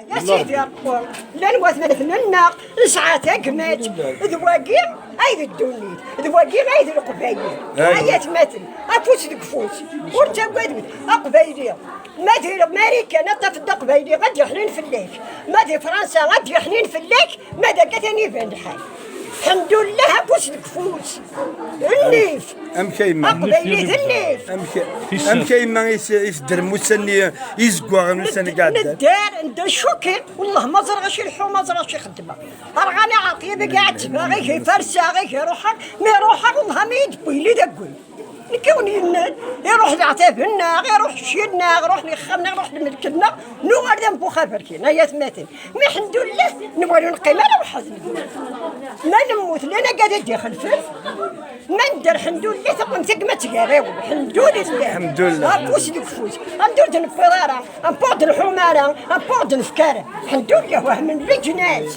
يا سيدي القول لا نوث لنا نسعى تاكمات ذواقيم ايد الدونيت ذواقيم ايد القبايل ايات مثل افوس الكفوس ورجع قدمت اقبايليه ما دير امريكا نطف قبايلي غادي حنين في الليك ما دير فرنسا غادي حنين في الليك ما داك ثاني فين الحال الحمد لله افوس الكفوس النيف امشي ما اقبايلي النيف امشي ما يسدر مسني يزقوا مسني قاعد ندار شوكي والله ما زرغش الحوم ما زرغش خدمه رغاني عاطيه بقعدت باغي فرسه غير يروح ما يروح والله ما يدبي لي دقوي نكوني يروح يعتبرنا يروح شيلنا يروح يخمنا يروح نملكنا نوار دم بوخابركينا يا ثماتين ما الحمد لله نولو نقيم انا وحزن ما نموت لنا قاعد داخل فيه ما ندير الحمد لله ثم تقمة تقراو الحمد لله الحمد لله افوس الكفوس ندير الفراره نبورد الحماره نبورد الفكاره الحمد لله واه من الجنات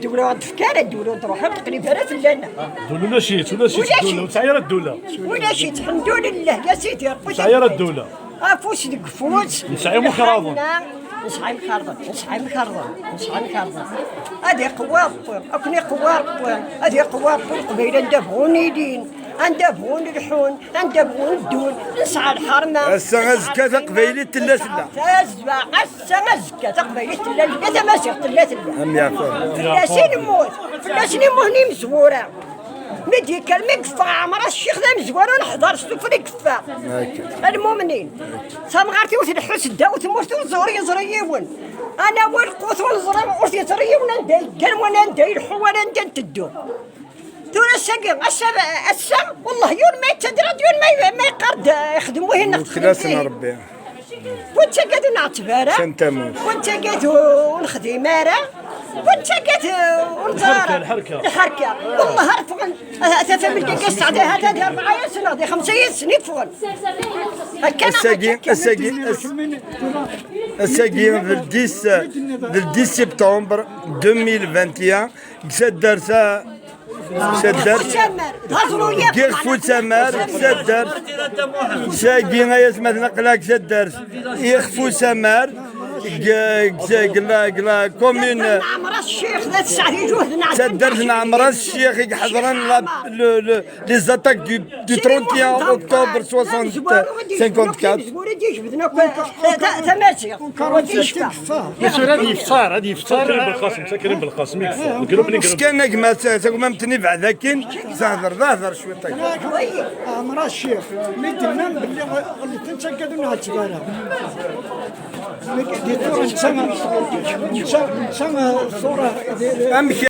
الدولة تفكار الدولة تروح تقريبا في اللنا دولة ولا شيت الدولة وتعير الدولة ولا شيت الحمد لله يا سيدي تعير الدولة افوس الكفوس نسعي مخرضة نسعي مخرضة هذه قوار اكني قوار هذه قوار قبيله ندبغوني دين ندبغون الحون ندبغون الدول نسعى الحرمه السغزكه قبيله تلاسلا السغزكه قبيله تلاسلا ما سير تلاسلا ام يعفو فلاسين نموت فلاسين مهني مزوره مدي كلمة كفا عمر الشيخ ذا مزوره نحضر سفري كفا المؤمنين سامغارتي وث الحسدة وثمرتي وزوري زريون انا والقوت ونزري وعرتي زريون نداي كان وانا نداي الحوانا نداي تدو دون السقم السم والله يون ما يتدرد يون ما يقرد يخدموه هنا خلاصنا ربي وانت قاعد نعتبره سنتموت وانت قاعد ونخدماره وانت قاعد ونزاره الحركه والله هرفغن ثلاثه من القصه هذا 4 سنه هذه 5 سنين فغن الساقين في 10 سبتمبر 2021 سدر كيف فوت سمار سدر ساقين غاية مثلا قلاك سدر يخفو سمار قلا كومين عمر الشيخ ذا الساعه يجوه سدرت عمر الشيخ يحضرن لي زاتاك دو 31 اكتوبر 54 هذه يفطر بالقاسم ساكنين بالقاسم مسكين ما متني بعد لكن ظاهر شوي طيب عمر الشيخ مدنا اللي تنسقدوا على التجاره دي صورة صورة